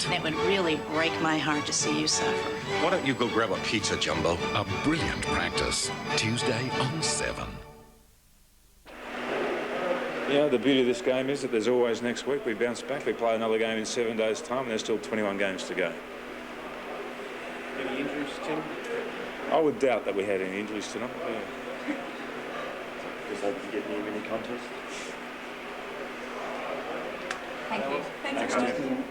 night. And it would really break my heart to see you suffer. Why don't you go grab a pizza, Jumbo? A brilliant practice. Tuesday on 7. Yeah, the beauty of this game is that there's always next week. We bounce back, we play another game in 7 days' time, and there's still 21 games to go. Any injuries, Tim? I would doubt that we had any injuries tonight. Yeah. Just hoping to get near mini contest. Thank you. Thanks, Tim.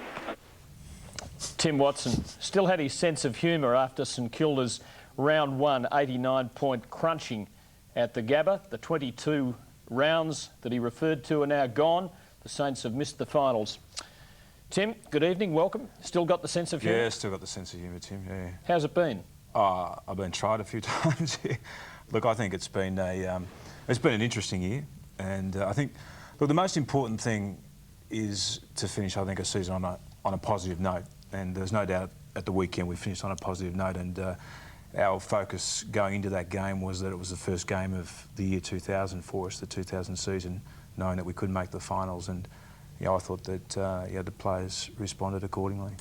Tim Watson still had his sense of humour after St Kilda's round 1 89-point crunching at the Gabba. The 22 rounds that he referred to are now gone. The Saints have missed the finals. Tim, good evening, welcome. Still got the sense of humour? Yeah, still got the sense of humour, Tim, yeah. How's it been? I've been tried a few times. Look, I think it's been an interesting year, and I think, look, the most important thing is to finish, I think, a season on a positive note, and there's no doubt at the weekend we finished on a positive note, and our focus going into that game was that it was the first game of the year 2000 for us, the 2000 season, knowing that we couldn't make the finals, and I thought that the players responded accordingly.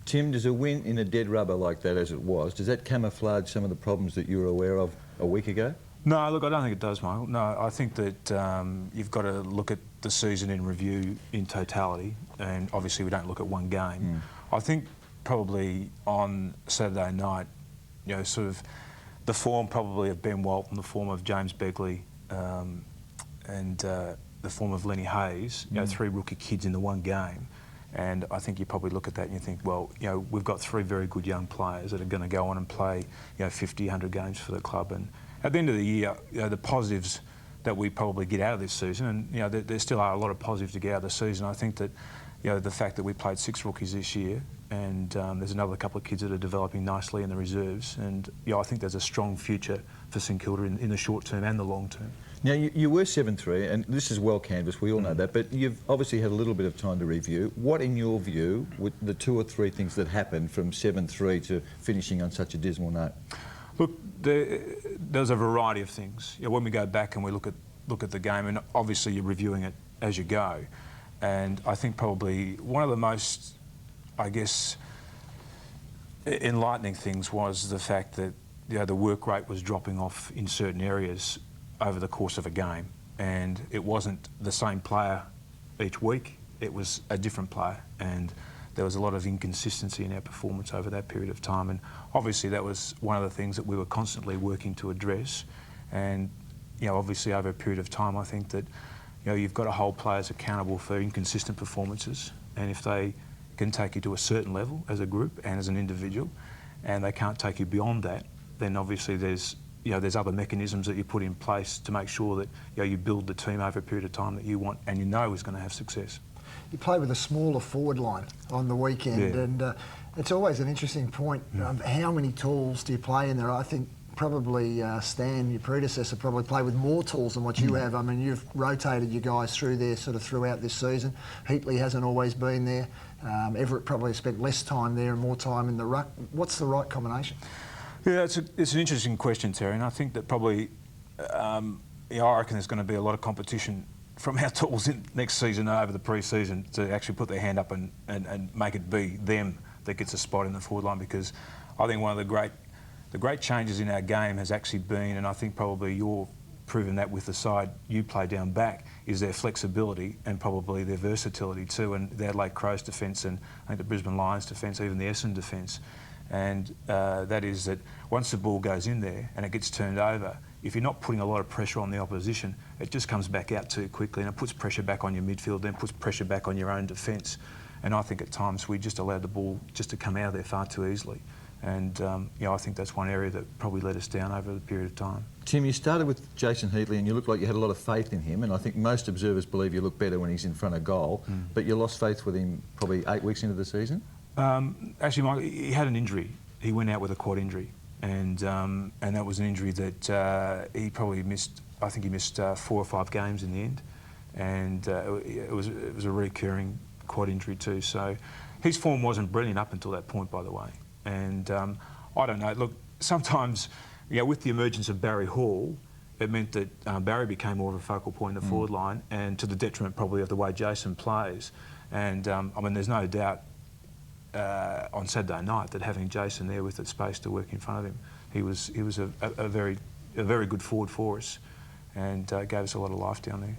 Tim, does a win in a dead rubber like that as it was, does that camouflage some of the problems that you were aware of a week ago? No, look, I don't think it does, Michael. No, I think that you've got to look at the season in review in totality, and obviously we don't look at one game. I think probably on Saturday night, sort of the form probably of Ben Walton, the form of James Begley, and the form of Lenny Hayes, 3 rookie kids in the one game. And I think you probably look at that and you think, well, we've got 3 very good young players that are going to go on and play, 50, 100 games for the club. And at the end of the year, the positives that we probably get out of this season, and there still are a lot of positives to get out of the season. I think that, the fact that we played 6 rookies this year, and there's another couple of kids that are developing nicely in the reserves, and I think there's a strong future for St Kilda in the short term and the long term. Now, you were 7-3, and this is well canvassed, we all know that, but you've obviously had a little bit of time to review. What, in your view, were the 2 or 3 things that happened from 7-3 to finishing on such a dismal note? Look, there's a variety of things. When we go back and we look at the game, and obviously you're reviewing it as you go, and I think probably one of the most, I guess, enlightening things was the fact that the work rate was dropping off in certain areas over the course of a game, and it wasn't the same player each week, it was a different player, and there was a lot of inconsistency in our performance over that period of time, and obviously that was one of the things that we were constantly working to address. And obviously over a period of time, I think that you've got to hold players accountable for inconsistent performances, and if they can take you to a certain level as a group and as an individual, and they can't take you beyond that, then obviously there's other mechanisms that you put in place to make sure that you build the team over a period of time that you want and is going to have success. You play with a smaller forward line on the weekend, and it's always an interesting point. How many tools do you play in there? I think probably Stan, your predecessor, probably played with more tools than what you have. I mean, you've rotated your guys through there sort of throughout this season. Heatley hasn't always been there. Everett probably spent less time there and more time in the ruck. What's the right combination? Yeah, it's an interesting question, Terry, and I think that probably, I reckon there's going to be a lot of competition from our tools next season over the pre-season to actually put their hand up and make it be them that gets a spot in the forward line, because I think one of the great changes in our game has actually been, and I think probably you're proving that with the side you play down back, is their flexibility and probably their versatility too, and the Adelaide Crows defence and I think the Brisbane Lions defence, even the Essendon defence. And that is that once the ball goes in there and it gets turned over, if you're not putting a lot of pressure on the opposition, it just comes back out too quickly, and it puts pressure back on your midfield, then puts pressure back on your own defence. And I think at times we just allowed the ball just to come out of there far too easily. And I think that's one area that probably let us down over the period of time. Tim, you started with Jason Heatley and you looked like you had a lot of faith in him, and I think most observers believe you look better when he's in front of goal, but you lost faith with him probably 8 weeks into the season? Actually, Mike, he had an injury. He went out with a quad injury, and that was an injury that he probably missed. I think he missed 4 or 5 games in the end, and it was a recurring quad injury too. So his form wasn't brilliant up until that point, by the way. And I don't know. Look, sometimes with the emergence of Barry Hall, it meant that Barry became more of a focal point in the forward line, and to the detriment probably of the way Jason plays. And I mean, there's no doubt on Saturday night that having Jason there with the space to work in front of him, he was a very good forward for us, and gave us a lot of life down there.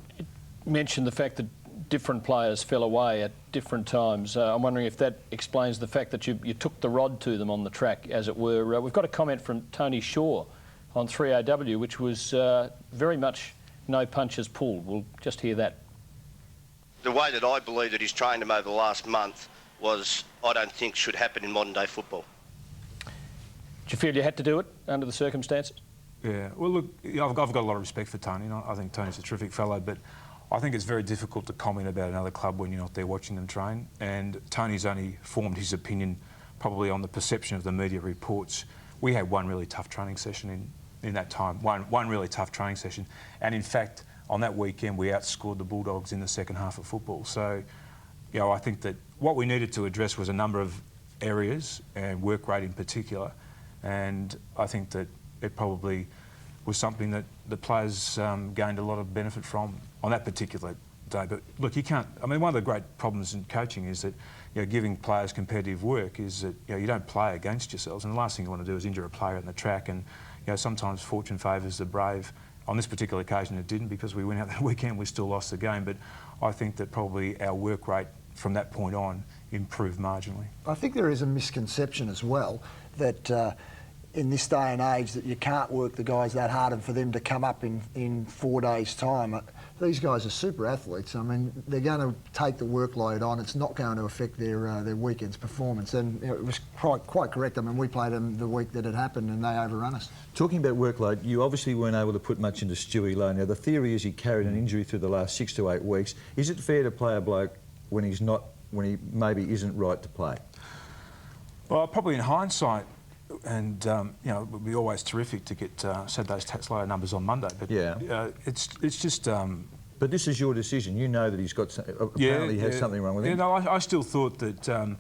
You mentioned the fact that different players fell away at different times. I'm wondering if that explains the fact that you took the rod to them on the track, as it were. We've got a comment from Tony Shaw on 3AW, which was very much no punches pulled. We'll just hear that. The way that I believe that he's trained him over the last month was, I don't think, should happen in modern day football. Did you feel you had to do it under the circumstances? Yeah, well, look, I've got a lot of respect for Tony. I think Tony's a terrific fellow, but I think it's very difficult to comment about another club when you're not there watching them train. And Tony's only formed his opinion probably on the perception of the media reports. We had one really tough training session in that time, one really tough training session. And in fact, on that weekend, we outscored the Bulldogs in the second half of football. So, I think that what we needed to address was a number of areas, and work rate in particular. And I think that it probably was something that the players gained a lot of benefit from on that particular day. But look, you can't. I mean, one of the great problems in coaching is that giving players competitive work is that you don't play against yourselves, and the last thing you want to do is injure a player on the track. And sometimes fortune favours the brave. On this particular occasion, it didn't, because we went out that weekend. We still lost the game, but I think that probably our work rate from that point on improved marginally. I think there is a misconception as well that in this day and age that you can't work the guys that hard, and for them to come up in 4 days' time. These guys are super athletes. I mean, they're going to take the workload on. It's not going to affect their weekend's performance. And it was quite correct. I mean, we played them the week that it happened and they overrun us. Talking about workload, you obviously weren't able to put much into Stewie Lowe. Now, the theory is he carried an injury through the last 6 to 8 weeks. Is it fair to play a bloke when he maybe isn't right to play? Well, probably in hindsight, and it would be always terrific to get Saturday's Tatslow numbers on Monday, but it's just. But this is your decision. You know that he's got apparently has something wrong with him. I still thought that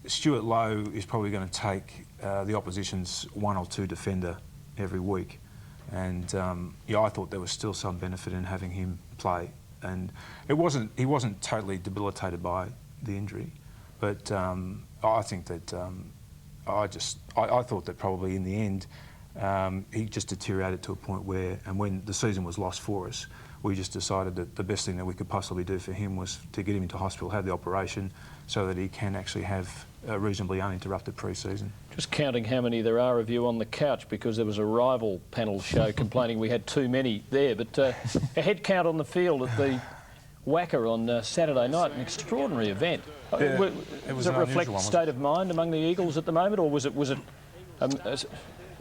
Stuart Lowe is probably going to take the opposition's 1 or 2 defender every week, and I thought there was still some benefit in having him play, and he wasn't totally debilitated by the injury, but I think that. I thought that probably in the end he just deteriorated to a point where, and when the season was lost for us, we just decided that the best thing that we could possibly do for him was to get him into hospital, have the operation, so that he can actually have a reasonably uninterrupted pre-season. Just counting how many there are of you on the couch, because there was a rival panel show complaining we had too many there, but a head count on the field at the Wacker on Saturday night, an extraordinary event. Yeah, does it reflect the state of mind among the Eagles at the moment, or was it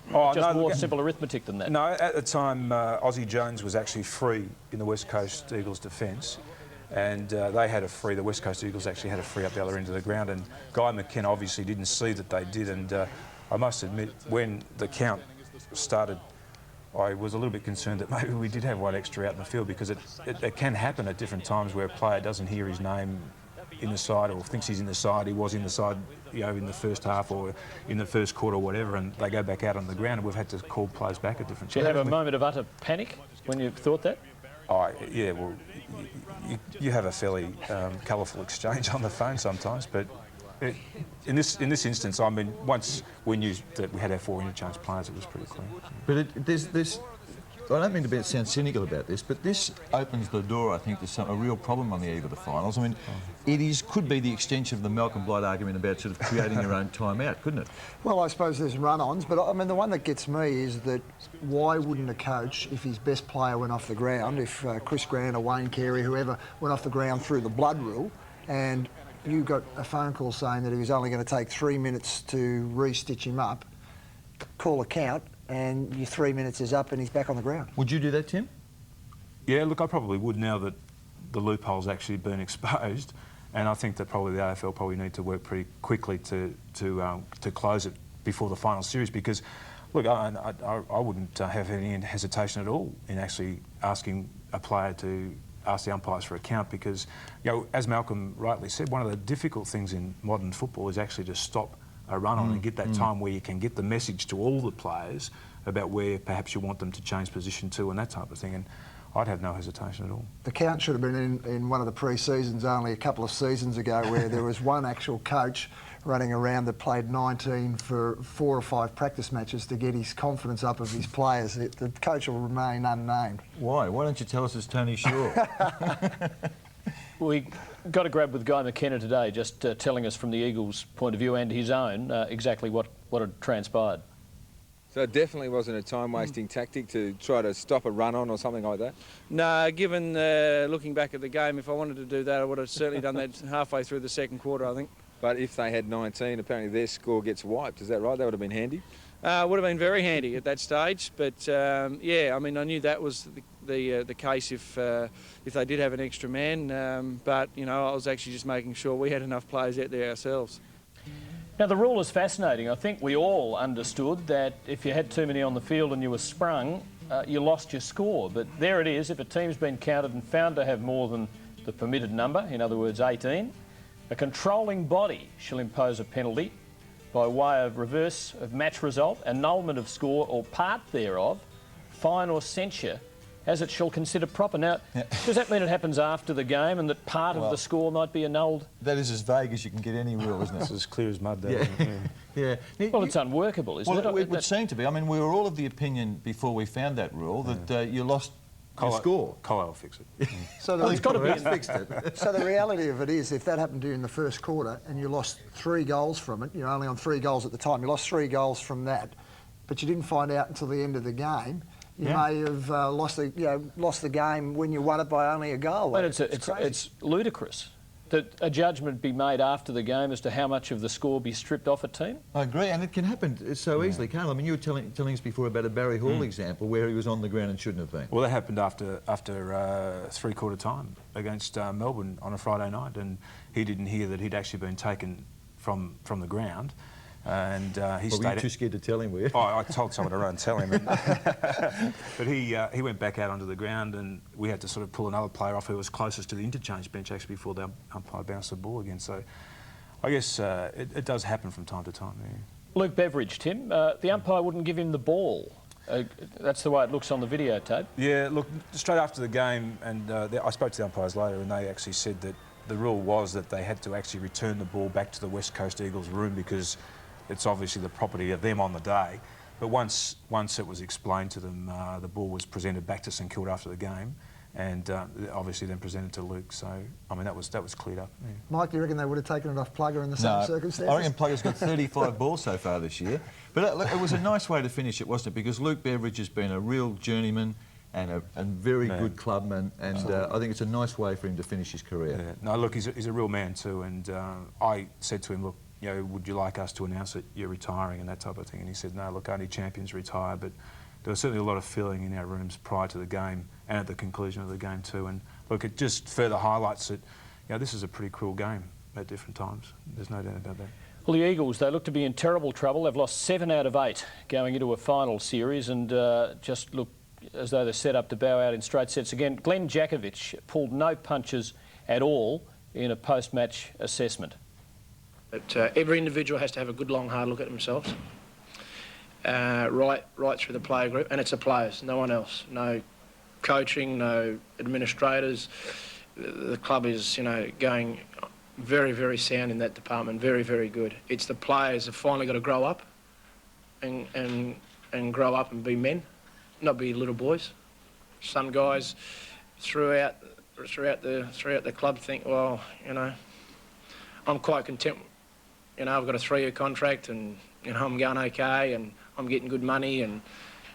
more simple arithmetic than that? No, at the time, Aussie Jones was actually free in the West Coast Eagles defence, and they had a free. The West Coast Eagles actually had a free up the other end of the ground, and Guy McKenna obviously didn't see that they did. And I must admit, when the count started, I was a little bit concerned that maybe we did have one extra out in the field, because it can happen at different times where a player doesn't hear his name in the side, or thinks he's in the side. He was in the side, in the first half or in the first quarter or whatever, and they go back out on the ground, and we've had to call players back at different times. Did you have a moment of utter panic when you thought that? Oh, yeah, well, you have a fairly colourful exchange on the phone sometimes, but in this instance, I mean, once we knew that we had our 4 interchange players, it was pretty clear. But there's I don't mean to sound cynical about this, but this opens the door, I think, to a real problem on the eve of the finals. I mean, could be the extension of the Malcolm Blight argument about sort of creating your own timeout, couldn't it? Well, I suppose there's run-ons, but I mean, the one that gets me is that why wouldn't a coach, if his best player went off the ground, if Chris Grant or Wayne Carey, whoever, went off the ground through the blood rule, and you got a phone call saying that he was only going to take 3 minutes to re-stitch him up, call a count, and your 3 minutes is up and he's back on the ground. Would you do that, Tim? Yeah, look, I probably would, now that the loophole's actually been exposed, and I think that probably the AFL probably need to work pretty quickly to close it before the final series, because, look, I wouldn't have any hesitation at all in actually asking a player to ask the umpires for a count, because, as Malcolm rightly said, one of the difficult things in modern football is actually to stop a run-on and get that time where you can get the message to all the players about where perhaps you want them to change position to and that type of thing. And I'd have no hesitation at all. The count should have been in one of the pre-seasons only a couple of seasons ago where there was one actual coach running around that played 19 for 4 or 5 practice matches to get his confidence up of his players. The coach will remain unnamed. Why? Why don't you tell us it's Tony Shaw? We got a grab with Guy McKenna today, just telling us from the Eagles' point of view and his own exactly what had transpired. So it definitely wasn't a time-wasting tactic to try to stop a run-on or something like that? No, given looking back at the game, if I wanted to do that, I would have certainly done that halfway through the second quarter, I think. But if they had 19, apparently their score gets wiped. Is that right? That would have been handy? Would have been very handy at that stage. But, yeah, I mean, I knew that was the case if they did have an extra man. But, you know, I was actually just making sure we had enough players out there ourselves. Now, the rule is fascinating. I think we all understood that if you had too many on the field and you were sprung, you lost your score. But there it is. If a team's been counted and found to have more than the permitted number, in other words, 18, a controlling body shall impose a penalty by way of reverse of match result, annulment of score or part thereof, fine or censure, as it shall consider proper. Now, does that mean it happens after the game and that part of the score might be annulled? That is as vague as you can get any rule, isn't it? It's as clear as mud, though. Yeah. Well, it's unworkable, isn't it? It would seem to be. I mean, we were all of the opinion before we found that rule that you lost your score. Colo will fix it. So it's got to be fixed it. So the reality of it is, if that happened to you in the first quarter and you lost 3 goals from it, you're only on 3 goals at the time, you lost 3 goals from that, but you didn't find out until the end of the game, you may have lost the game when you won it by only a goal. But it's ludicrous that a judgment be made after the game as to how much of the score be stripped off a team. I agree, and it can happen so easily, can't it? I mean, you were telling us before about a Barry Hall example where he was on the ground and shouldn't have been. Well, that happened after 3/4 time against Melbourne on a Friday night, and he didn't hear that he'd actually been taken from the ground. And he stayed. Were you too scared to tell him, were you? Oh, I told someone to run and tell him. But he went back out onto the ground, and we had to sort of pull another player off who was closest to the interchange bench actually before the umpire bounced the ball again. So I guess it does happen from time to time. Yeah. Luke Beveridge, Tim, the umpire wouldn't give him the ball. That's the way it looks on the videotape. Yeah, look, straight after the game, and I spoke to the umpires later, and they actually said that the rule was that they had to actually return the ball back to the West Coast Eagles room because it's obviously the property of them on the day. But once it was explained to them, the ball was presented back to St Kilda after the game, and obviously then presented to Luke. So, I mean, that was cleared up. Yeah. Mike, do you reckon they would have taken it off Plugger in the same circumstances? I reckon Plugger's got 35 balls so far this year. But it was a nice way to finish it, wasn't it? Because Luke Beveridge has been a real journeyman and a very good clubman, and I think it's a nice way for him to finish his career. Yeah. No, look, he's a real man too, and I said to him, look, you know, would you like us to announce that you're retiring and that type of thing? And he said, no, look, only champions retire. But there was certainly a lot of feeling in our rooms prior to the game and at the conclusion of the game too. And look, it just further highlights that, you know, this is a pretty cruel game at different times. There's no doubt about that. Well, the Eagles, they look to be in terrible trouble. They've lost 7 out of 8 going into a final series, and just look as though they're set up to bow out in straight sets again. Glenn Jakovich pulled no punches at all in a post-match assessment. But every individual has to have a good, long, hard look at themselves, right through the player group, and it's the players, no one else. No coaching, no administrators. The club is, you know, going very, very sound in that department, very, very good. It's the players have finally got to grow up and grow up and be men, not be little boys. Some guys throughout the club think, well, you know, I'm quite content. You know, I've got a 3-year contract, and you know I'm going okay, and I'm getting good money, and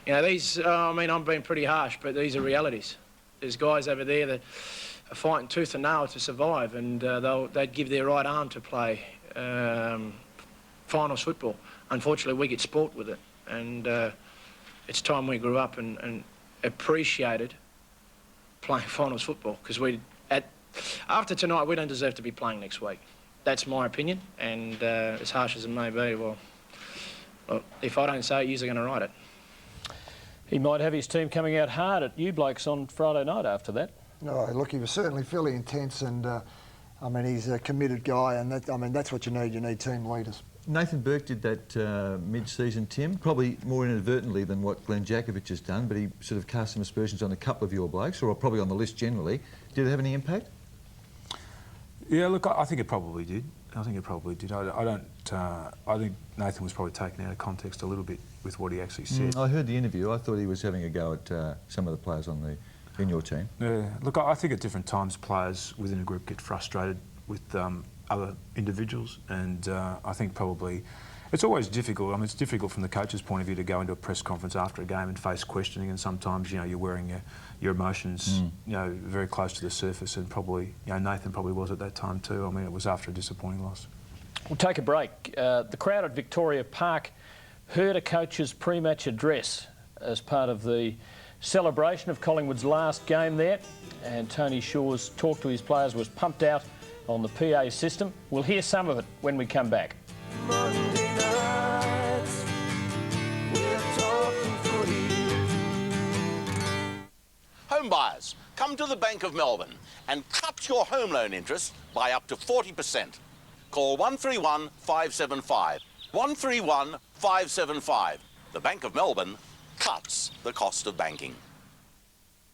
you know these. I mean, I'm being pretty harsh, but these are realities. There's guys over there that are fighting tooth and nail to survive, and they'd give their right arm to play finals football. Unfortunately, we get sport with it, and it's time we grew up and appreciated playing finals football, because after tonight we don't deserve to be playing next week. That's my opinion, and as harsh as it may be, well, if I don't say it, you're going to write it. He might have his team coming out hard at you blokes on Friday night after that. No, look, he was certainly fairly intense, and I mean, he's a committed guy, and that's what you need. You need team leaders. Nathan Burke did that mid-season, Tim, probably more inadvertently than what Glenn Jakovic has done, but he sort of cast some aspersions on a couple of your blokes, or probably on the list generally. Did it have any impact? Yeah, look, I think it probably did. I think think Nathan was probably taken out of context a little bit with what he actually said. I heard the interview. I thought he was having a go at some of the players in your team. Yeah, look, I think at different times players within a group get frustrated with other individuals, and I think probably it's always difficult. I mean, it's difficult from the coach's point of view to go into a press conference after a game and face questioning, and sometimes, you know, you're wearing your emotions, you know, very close to the surface, and probably, you know, Nathan probably was at that time too. I mean, it was after a disappointing loss. We'll take a break. The crowd at Victoria Park heard a coach's pre-match address as part of the celebration of Collingwood's last game there, and Tony Shaw's talk to his players was pumped out on the PA system. We'll hear some of it when we come back. Monday nights, we're talking footy. Home buyers, come to the Bank of Melbourne and cut your home loan interest by up to 40%. Call 131 575. 131 575. The Bank of Melbourne cuts the cost of banking.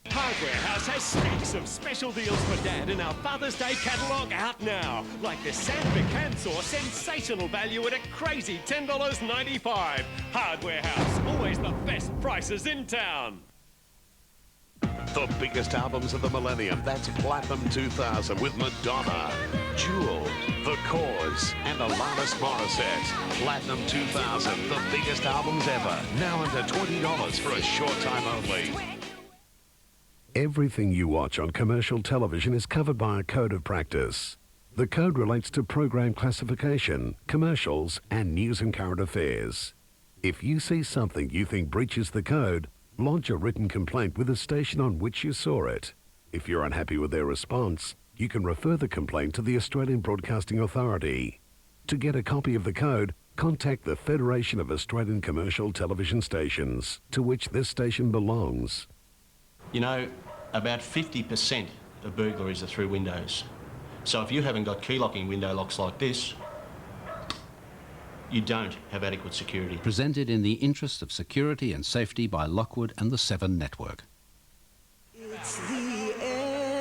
Hardware House has stacks of special deals for Dad in our Father's Day catalogue out now. Like the Sandvik hand saw, sensational value at a crazy $10.95. Hardware House, always the best prices in town. The biggest albums of the millennium. That's Platinum 2000 with Madonna, Jewel, The Cause, and Alanis Morissette. Platinum 2000, the biggest albums ever. Now under $20 for a short time only. Everything you watch on commercial television is covered by a code of practice. The code relates to program classification, commercials, and news and current affairs. If you see something you think breaches the code, lodge a written complaint with the station on which you saw it. If you're unhappy with their response, you can refer the complaint to the Australian Broadcasting Authority. To get a copy of the code, contact the Federation of Australian Commercial Television Stations, to which this station belongs. You know, about 50% of burglaries are through windows. So if you haven't got key locking window locks like this, you don't have adequate security. Presented in the interest of security and safety by Lockwood and the Seven Network. It's the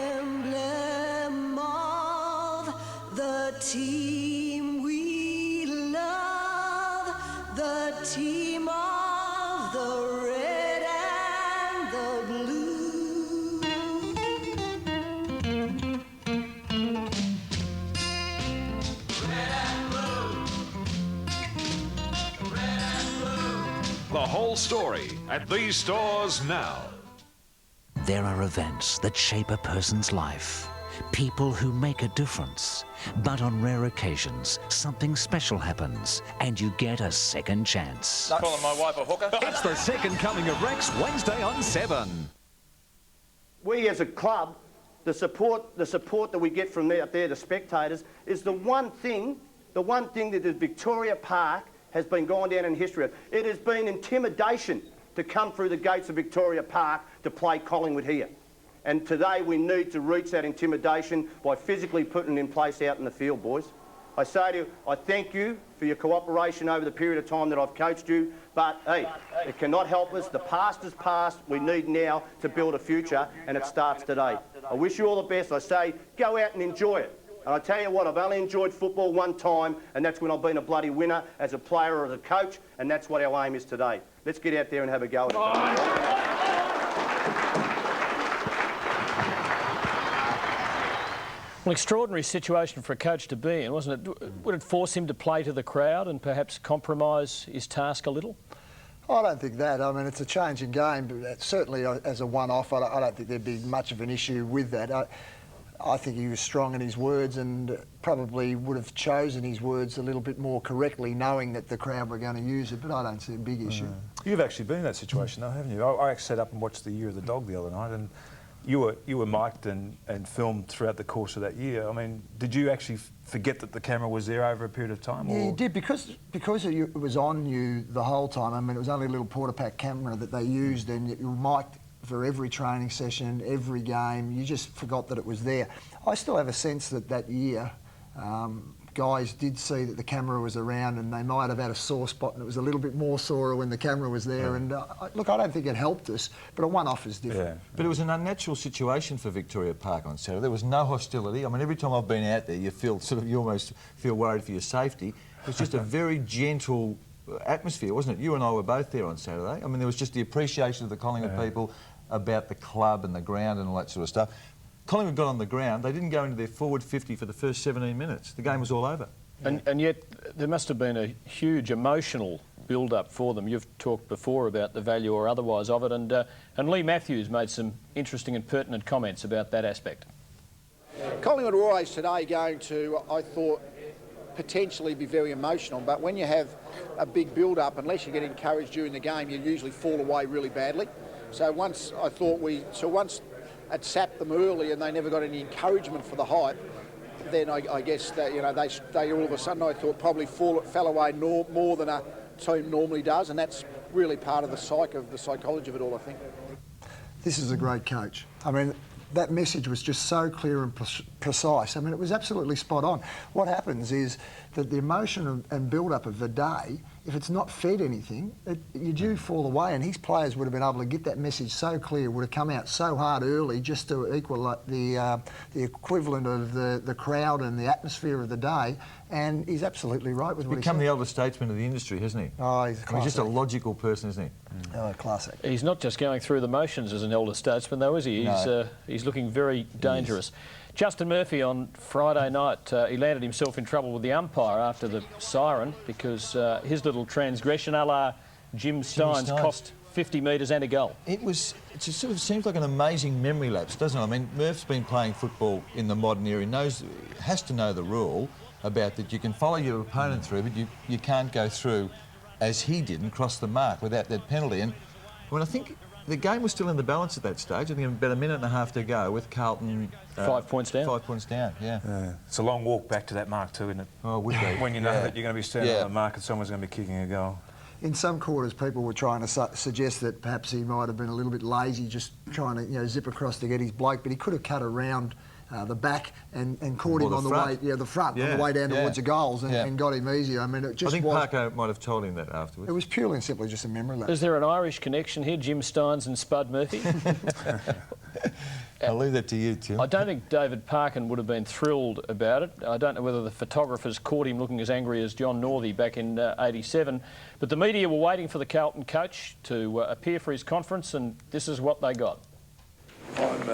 emblem of the team we love, the team of the red and the blue. The whole story at these stores now. There are events that shape a person's life, people who make a difference. But on rare occasions, something special happens, and you get a second chance. Calling my wife a hooker. It's the second coming of Rex, Wednesday on 7. We as a club, the support that we get from out there, the spectators, is the one thing that the Victoria Park has been gone down in history of. It has been intimidation to come through the gates of Victoria Park to play Collingwood here. And today we need to reach that intimidation by physically putting it in place out in the field, boys. I say to you, I thank you for your cooperation over the period of time that I've coached you, but hey, it cannot help us. The past is past. We need now to build a future, and it starts today. I wish you all the best. I say, go out and enjoy it. And I tell you what, I've only enjoyed football one time, and that's when I've been a bloody winner as a player or as a coach, and that's what our aim is today. Let's get out there and have a go at it. An extraordinary situation for a coach to be in, wasn't it? Would it force him to play to the crowd and perhaps compromise his task a little? I don't think that. I mean, it's a changing game, but certainly as a one-off, I don't think there'd be much of an issue with that. I think he was strong in his words and probably would have chosen his words a little bit more correctly, knowing that the crowd were going to use it, but I don't see a big issue. You've actually been in that situation though, haven't you? I actually sat up and watched the Year of the Dog the other night, and you were mic'd and filmed throughout the course of that year. I mean, did you actually forget that the camera was there over a period of time? Yeah, you did, because it was on you the whole time. I mean, it was only a little porta-pack camera that they used, and you were mic'd for every training session, every game. You just forgot that it was there. I still have a sense that year, guys did see that the camera was around, and they might have had a sore spot, and it was a little bit more sore when the camera was there. And look, I don't think it helped us, but a one-off is different. Yeah. But it was an unnatural situation for Victoria Park on Saturday. There was no hostility. I mean, every time I've been out there, you almost feel worried for your safety. It was just a very gentle atmosphere, wasn't it? You and I were both there on Saturday. I mean, there was just the appreciation of the Collingwood people about the club and the ground and all that sort of stuff. Collingwood got on the ground. They didn't go into their forward 50 for the first 17 minutes. The game was all over. And yet there must have been a huge emotional build-up for them. You've talked before about the value or otherwise of it, and Lee Matthews made some interesting and pertinent comments about that aspect. Collingwood were always today going to, I thought, potentially be very emotional, but when you have a big build-up, unless you get encouraged during the game, you usually fall away really badly. So once it sapped them early and they never got any encouragement for the hype, then I guess that, you know, they all of a sudden, I thought, probably fell away more than a team normally does, and that's really part of the psychology of it all, I think. This is a great coach. I mean, that message was just so clear and precise. I mean, it was absolutely spot on. What happens is that the emotion and build-up of the day, if it's not fed anything, you do fall away, and his players would have been able to get that message so clear, would have come out so hard early just to equal the equivalent of the crowd and the atmosphere of the day, and he's absolutely right with what he said. He's become the elder statesman of the industry, hasn't he? Oh, he's classic. He's just a logical person, isn't he? Oh, classic. He's not just going through the motions as an elder statesman, though, is he? He's looking very dangerous. Justin Murphy on Friday night, he landed himself in trouble with the umpire after the siren because his little transgression, a la Jim Steins, cost 50 metres and a goal. It sort of seems like an amazing memory lapse, doesn't it? I mean, Murph's been playing football in the modern era. He has to know the rule about that you can follow your opponent through, but you can't go through as he did and cross the mark without that penalty. And when I think the game was still in the balance at that stage, I think about a minute and a half to go with Carlton 5 points down. 5 points down, yeah. It's a long walk back to that mark too, isn't it? Oh, it would be. When you know that you're going to be standing on the mark and someone's going to be kicking a goal. In some quarters, people were trying to suggest that perhaps he might have been a little bit lazy, just trying to zip across to get his bloke, but he could have cut around the back and caught him on the way, the front, on the way down towards the goals and got him easier. I mean, it just I think Parker might have told him that afterwards. It was purely and simply just a memory lapse. Is there an Irish connection here, Jim Steins and Spud Murphy? I'll leave that to you, Tim. I don't think David Parkin would have been thrilled about it. I don't know whether the photographers caught him looking as angry as John Northey back in '87. But the media were waiting for the Carlton coach to appear for his conference, and this is what they got. I'm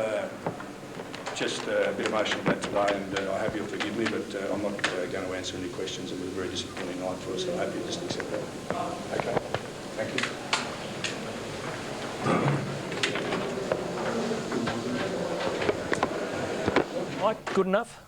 just a bit emotional about today, and I hope you'll forgive me, but I'm not going to answer any questions. It was a very disappointing night for us, so I hope you just accept that. Okay, thank you. Mike, good enough?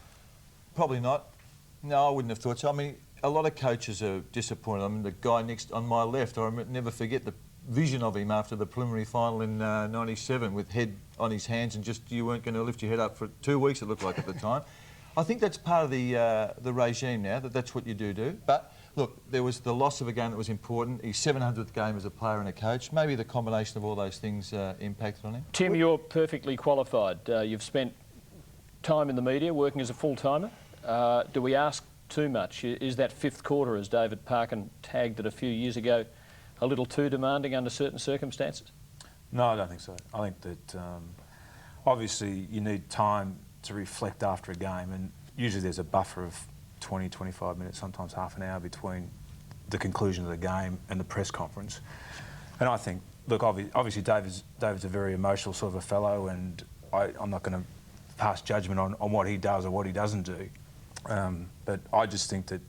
Probably not. No, I wouldn't have thought so. I mean, a lot of coaches are disappointed. I mean, the guy next on my left, I never forget the vision of him after the preliminary final in '97 with head on his hands and just you weren't going to lift your head up for 2 weeks, it looked like at the time. I think that's part of the regime now, that's what you do. But look, there was the loss of a game that was important. His 700th game as a player and a coach. Maybe the combination of all those things impacted on him. Tim, you're perfectly qualified. You've spent time in the media working as a full-timer. Do we ask too much? Is that fifth quarter, as David Parkin tagged it a few years ago, a little too demanding under certain circumstances? No, I don't think so. I think that obviously you need time to reflect after a game, and usually there's a buffer of 20, 25 minutes, sometimes half an hour between the conclusion of the game and the press conference. And I think, look, obviously David's a very emotional sort of a fellow, and I'm not going to pass judgment on what he does or what he doesn't do. But I just think that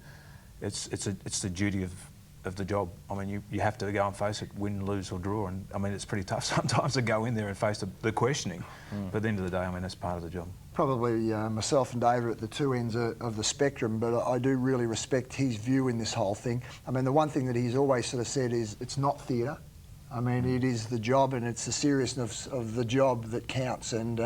it's the duty of the job. I mean, you have to go and face it, win, lose or draw, and I mean it's pretty tough sometimes to go in there and face the questioning. But at the end of the day, I mean that's part of the job. Probably myself and David are at the two ends of the spectrum, but I do really respect his view in this whole thing. I mean, the one thing that he's always sort of said is it's not theatre. I mean, it is the job, and it's the seriousness of the job that counts, and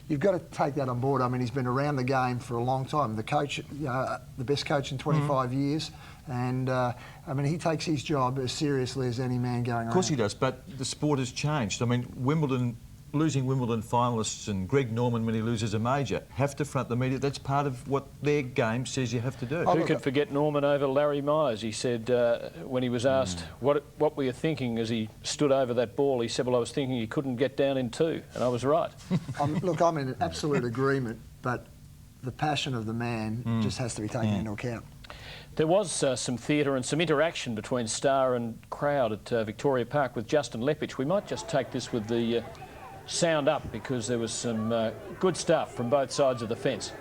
you've got to take that on board. I mean, he's been around the game for a long time. The coach, the best coach in 25 years, and I mean, he takes his job as seriously as any man going around. Of course he does, but the sport has changed. I mean, Wimbledon losing Wimbledon finalists and Greg Norman when he loses a major have to front the media. That's part of what their game says you have to do. Who could forget Norman over Larry Myers? He said when he was asked what were you thinking as he stood over that ball, he said, well, I was thinking he couldn't get down in two, and I was right. Look, I'm in absolute agreement, but the passion of the man just has to be taken into account. There was some theatre and some interaction between star and crowd at Victoria Park with Justin Lepich. We might just take this with the sound up because there was some good stuff from both sides of the fence.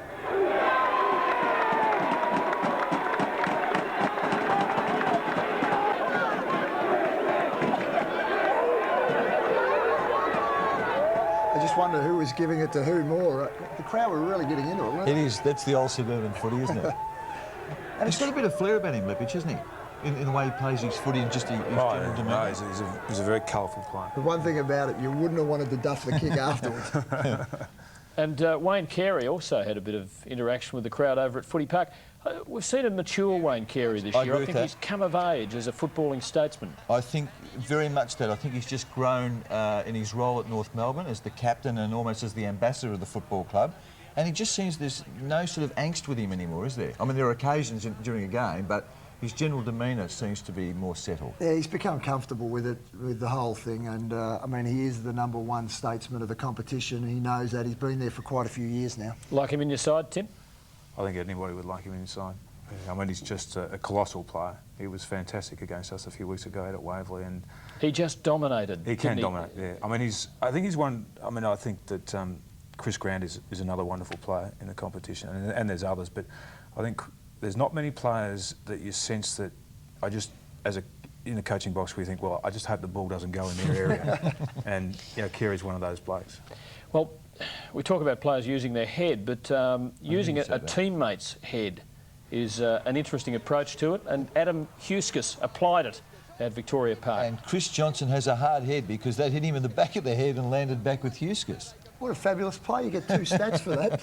I just wonder who was giving it to who more. The crowd were really getting into it, weren't they? It is. That's the old suburban footy, isn't it? And he's got a bit of flair about him, Lepich, hasn't he? In the way he plays his footy and just his general demeanour. No, he's a very colourful player. The one thing about it, you wouldn't have wanted to duff the kick afterwards. And Wayne Carey also had a bit of interaction with the crowd over at Footy Park. We've seen a mature Wayne Carey this year. I think he's come of age as a footballing statesman. I think very much that. I think he's just grown in his role at North Melbourne as the captain and almost as the ambassador of the football club. And he just seems there's no sort of angst with him anymore, is there? I mean, there are occasions during a game, but his general demeanour seems to be more settled. Yeah, he's become comfortable with it, with the whole thing, and I mean, he is the #1 statesman of the competition. He knows that. He's been there for quite a few years now. Like him in your side, Tim? I think anybody would like him inside. I mean, he's just a colossal player. He was fantastic against us a few weeks ago at Waverley, and he just dominated. He can dominate. Yeah. I mean, I think he's one. I mean, I think that Chris Grant is another wonderful player in the competition, and there's others, but I think there's not many players that you sense that in the coaching box we think, well, I just hope the ball doesn't go in their area. And Carey's one of those blokes. Well, we talk about players using their head, but using a teammate's head is an interesting approach to it, and Adam Huskis applied it at Victoria Park. And Chris Johnson has a hard head because that hit him in the back of the head and landed back with Huskis. What a fabulous play. You get 2 stats for that.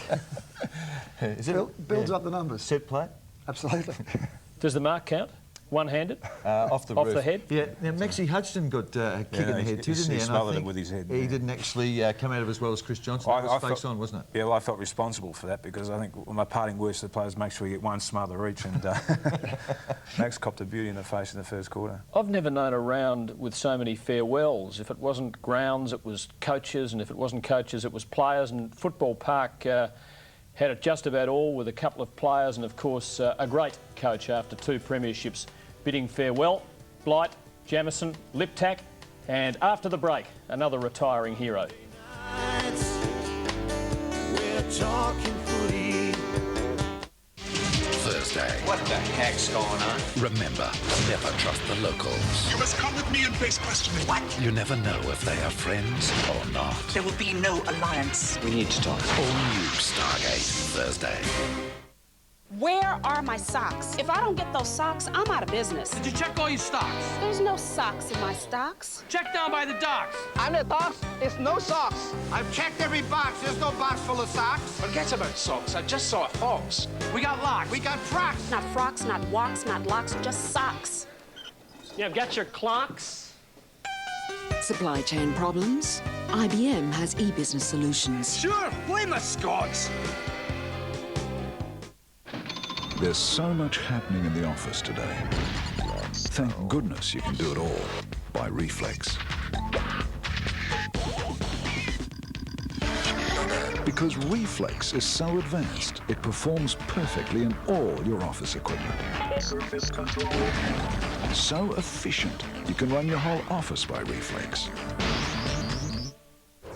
Is it, builds up the numbers. Set play? Absolutely. Does the mark count? One-handed? Off the off roof. the head? Yeah. Now, Maxie Hudson got a kick in the head too, didn't he? He smothered it with his head. He didn't actually come out of as well as Chris Johnson. It was face on, wasn't it? Yeah, well, I felt responsible for that because I think my parting words to the players, make sure you get one smother each, and Max copped a beauty in the face in the first quarter. I've never known a round with so many farewells. If it wasn't grounds, it was coaches, and if it wasn't coaches, it was players, and Football Park had it just about all with a couple of players and, of course, a great coach after 2 premierships bidding farewell. Blight, Jamison, Liptak, and after the break, another retiring hero. We're talking footy. Thursday. What the heck's going on? Remember, never trust the locals. You must come with me and face questioning. What? You never know if they are friends or not. There will be no alliance. We need to talk. All new Stargate, Thursday. Where are my socks? If I don't get those socks, I'm out of business. Did you check all your stocks? There's no socks in my stocks. Check down by the docks. I'm the docks. There's no socks. I've checked every box. There's no box full of socks. Forget about socks. I just saw a fox. We got locks. We got frocks. Not frocks, not walks, not locks, just socks. You got your clocks? Supply chain problems? IBM has e-business solutions. Sure, blame the Scots. There's so much happening in the office today. Thank goodness you can do it all by Reflex. Because Reflex is so advanced, it performs perfectly in all your office equipment. Surface control. So efficient, you can run your whole office by Reflex.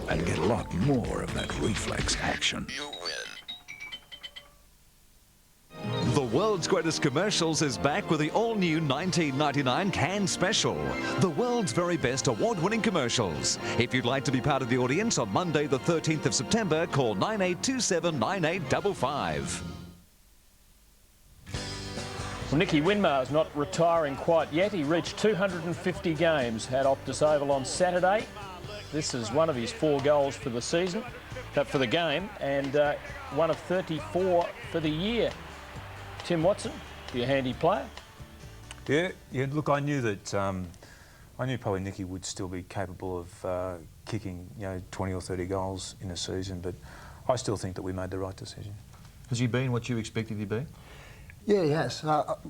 And get a lot more of that Reflex action. The world's greatest commercials is back with the all-new 1999 Cannes Special. The world's very best award-winning commercials. If you'd like to be part of the audience on Monday the 13th of September, call 98279855. Well, Nicky Winmar's not retiring quite yet. He reached 250 games at Optus Oval on Saturday. This is one of his 4 goals for the season, for the game, and one of 34 for the year. Tim Watson, your handy player. Yeah. Look, I knew that I knew probably Nicky would still be capable of kicking, 20 or 30 goals in a season, but I still think that we made the right decision. Has he been what you expected he'd be? Yeah, he has.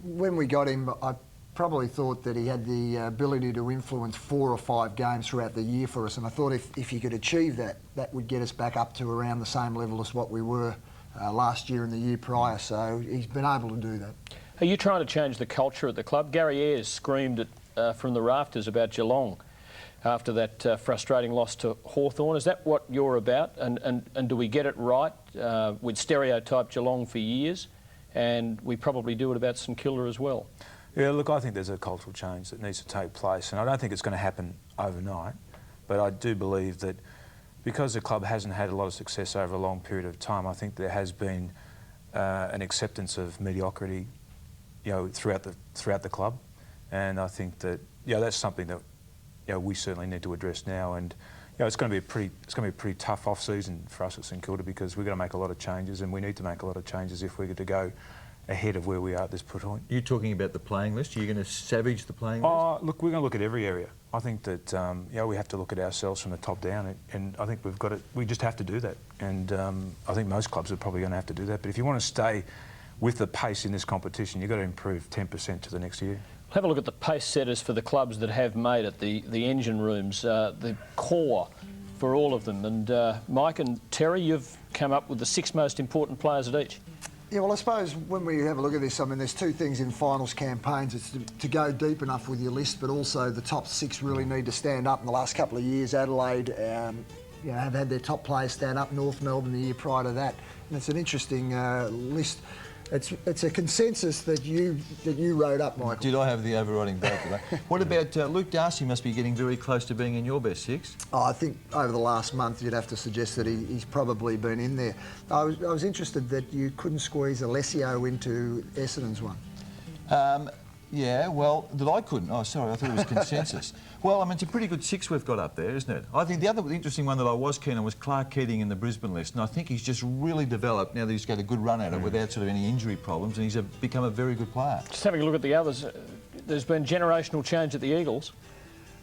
When we got him, I probably thought that he had the ability to influence 4 or 5 games throughout the year for us, and I thought if he could achieve that, that would get us back up to around the same level as what we were last year and the year prior, so he's been able to do that. Are you trying to change the culture at the club? Gary Ayres screamed from the rafters about Geelong after that frustrating loss to Hawthorn. Is that what you're about? And do we get it right? We'd stereotyped Geelong for years, and we probably do it about St Kilda as well. Yeah, look, I think there's a cultural change that needs to take place, and I don't think it's going to happen overnight, but I do believe that because the club hasn't had a lot of success over a long period of time, I think there has been an acceptance of mediocrity, throughout the club, and I think that that's something that we certainly need to address now. And it's going to be a pretty tough off season for us at St Kilda because we're going to make a lot of changes, and we need to make a lot of changes if we're going to go ahead of where we are at this point. You're talking about the playing list. Are you going to savage the playing list? Look, we're going to look at every area. I think that we have to look at ourselves from the top down, and I think we just have to do that. And I think most clubs are probably going to have to do that. But if you want to stay with the pace in this competition, you've got to improve 10% to the next year. Have a look at the pace setters for the clubs that have made it, the engine rooms, the core for all of them. And Mike and Terry, you've come up with the 6 most important players at each. Yeah, well, I suppose when we have a look at this, I mean, there's 2 things in finals campaigns. It's to go deep enough with your list, but also the top 6 really need to stand up. In the last couple of years, Adelaide have had their top players stand up, North Melbourne the year prior to that. And it's an interesting list. It's a consensus that you wrote up, Michael. Did I have the overriding vote today? What about Luke Darcy? Must be getting very close to being in your best 6. Oh, I think over the last month you'd have to suggest that he's probably been in there. I was interested that you couldn't squeeze Alessio into Essendon's one. Yeah, well, that I couldn't. Oh, sorry, I thought it was consensus. Well, I mean, it's a pretty good 6 we've got up there, isn't it? I think the other interesting one that I was keen on was Clark Keating in the Brisbane list, and I think he's just really developed now that he's got a good run at it without sort of any injury problems, and he's become a very good player. Just having a look at the others, there's been generational change at the Eagles.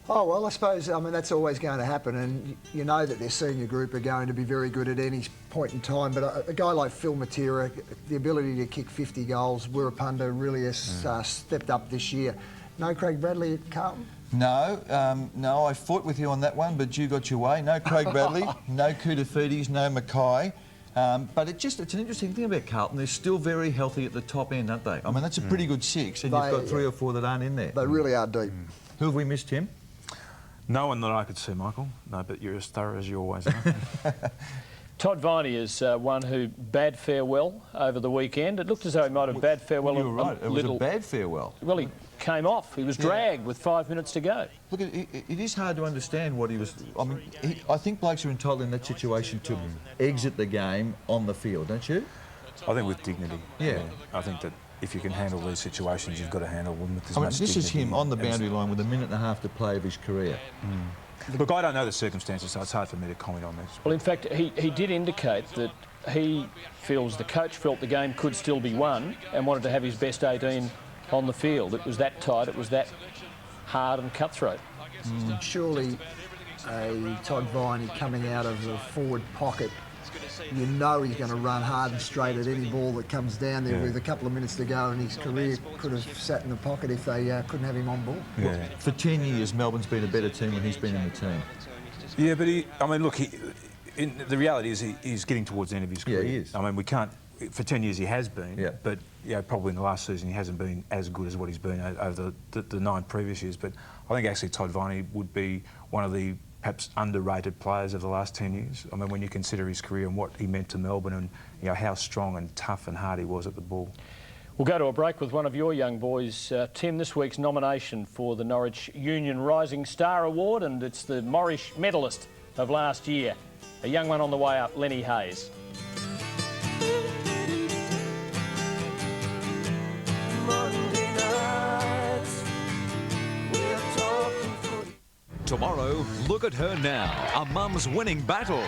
Oh, well, I suppose, I mean, that's always going to happen, and you know that their senior group are going to be very good at any point in time, but a guy like Phil Matera, the ability to kick 50 goals, Wirrapunda really has stepped up this year. No Craig Bradley at Carlton? No, no, I fought with you on that one, but you got your way. No Craig Bradley, no Koutafidis, no Mackay. But it's an interesting thing about Carlton. They're still very healthy at the top end, aren't they? I mean, that's a pretty good 6, and you've got 3 or 4 that aren't in there. They really are deep. Who have we missed, Tim? No one that I could see, Michael. No, but you're as thorough as you always are. Todd Viney is one who bade farewell over the weekend. It looked as though he might have bade farewell You were right. It was a bad farewell. Well, he came off. He was dragged with 5 minutes to go. Look, it is hard to understand what he was... I mean, I think blokes are entitled in that situation to exit the game on the field, don't you? I think with dignity. Yeah. I think that if you can handle these situations, you've got to handle them with as much this dignity. is him on the boundary line with 1.5 minutes to play of his career. Look, I don't know the circumstances, so it's hard for me to comment on this. Well, in fact, he did indicate that he feels the coach felt the game could still be won and wanted to have his best 18 on the field. It was that tight, it was that hard and cutthroat. Surely a Todd Viney coming out of the forward pocket, you know he's going to run hard and straight at any ball that comes down there with a couple of minutes to go, and his career could have sat in the pocket if they couldn't have him on ball. Yeah. Well, for 10 years, Melbourne's been a better team when he's been in the team. Yeah, but the reality is he's getting towards the end of his career. Yeah, he is. I mean, we can't... For 10 years he has been, but probably in the last season he hasn't been as good as what he's been over the 9 previous years. But I think actually Todd Viney would be one of the perhaps underrated players of the last 10 years. I mean, when you consider his career and what he meant to Melbourne and how strong and tough and hard he was at the ball. We'll go to a break with one of your young boys. Tim, this week's nomination for the Norwich Union Rising Star Award, and it's the Morrish medalist of last year. A young one on the way up, Lenny Hayes. Tomorrow, look at her now, a mum's winning battle.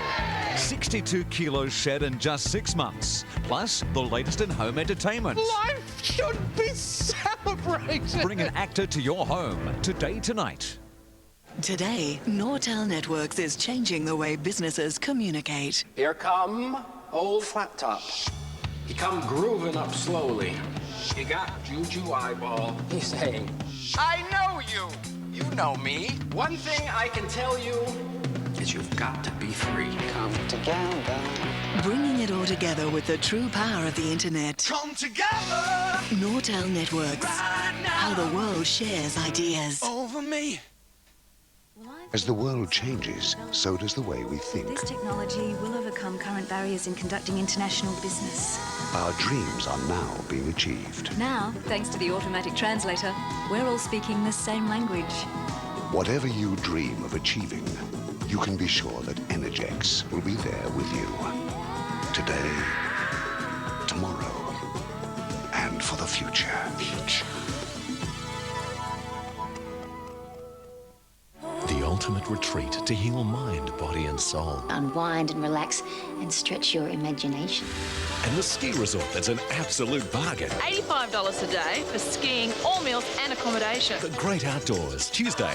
62 kilos shed in just 6 months, plus the latest in home entertainment. Life should be celebrated. Bring an actor to your home, Today Tonight. Today, Nortel Networks is changing the way businesses communicate. Here come old Flat Top. You come grooving up slowly. You got Juju Eyeball. He's saying, I know you. You know me. One thing I can tell you is you've got to be free. Come together. Bringing it all together with the true power of the internet. Come together. Nortel Networks. Right now. How the world shares ideas. Over me. As the world changes, so does the way we think. This technology will overcome current barriers in conducting international business. Our dreams are now being achieved. Now, thanks to the automatic translator, we're all speaking the same language. Whatever you dream of achieving, you can be sure that Energex will be there with you. Today, tomorrow, and for the future. The ultimate retreat to heal mind, body and soul. Unwind and relax and stretch your imagination. And the ski resort that's an absolute bargain. $85 a day for skiing, all meals and accommodation. The great outdoors, Tuesday.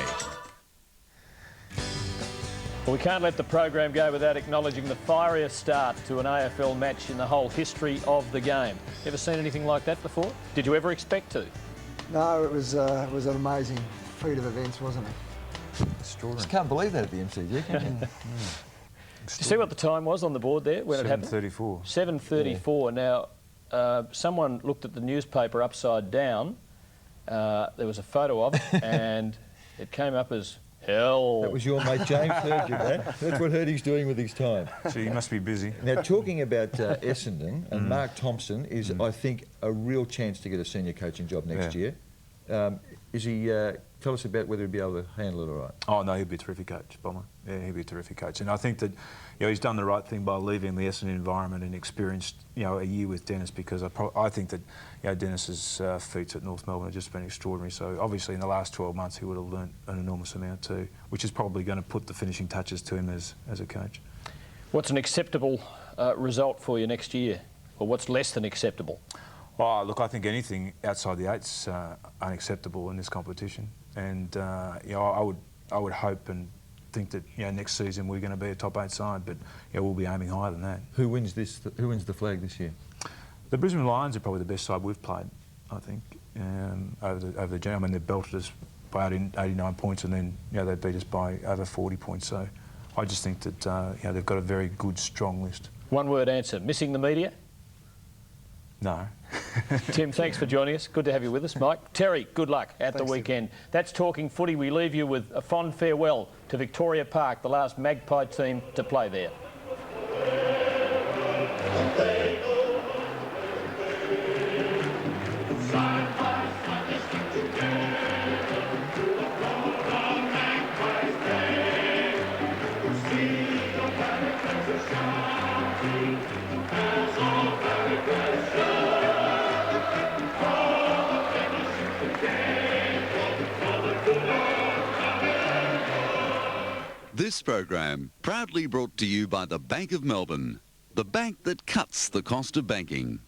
Well, we can't let the program go without acknowledging the fieriest start to an AFL match in the whole history of the game. Ever seen anything like that before? Did you ever expect to? No, it was an amazing feat of events, wasn't it? Extraordinary. Just can't believe that at the MCG, can you? Did you see what the time was on the board there when it happened? 7:34. 7:34. Now, someone looked at the newspaper upside down. There was a photo of it, and it came up as hell. That was your mate James heard you, that. That's what Hurdy's doing with his time. So he must be busy. Now, talking about Essendon, and Mark Thompson is, I think, a real chance to get a senior coaching job next year. Is he... tell us about whether he'll be able to handle it all right. Oh, no, he'll be a terrific coach, Bomber. Yeah, he'll be a terrific coach. And I think that, he's done the right thing by leaving the Essendon environment and experienced, a year with Dennis, because I think that, Dennis's feats at North Melbourne have just been extraordinary. So obviously in the last 12 months he would have learnt an enormous amount too, which is probably going to put the finishing touches to him as a coach. What's an acceptable result for you next year? Or what's less than acceptable? Oh, look, I think anything outside the eight's unacceptable in this competition. And I would hope and think that next season we're going to be a top 8 side, but we'll be aiming higher than that. Who wins this? Who wins the flag this year? The Brisbane Lions are probably the best side we've played, I think, over the game. I mean, they've belted us by 89 points, and then they beat us by over 40 points. So I just think that they've got a very good, strong list. One-word answer: missing the media. No. Tim, thanks for joining us. Good to have you with us, Mike. Terry, good luck at the weekend. That's Talking Footy. We leave you with a fond farewell to Victoria Park, the last Magpie team to play there. This program proudly brought to you by the Bank of Melbourne, the bank that cuts the cost of banking.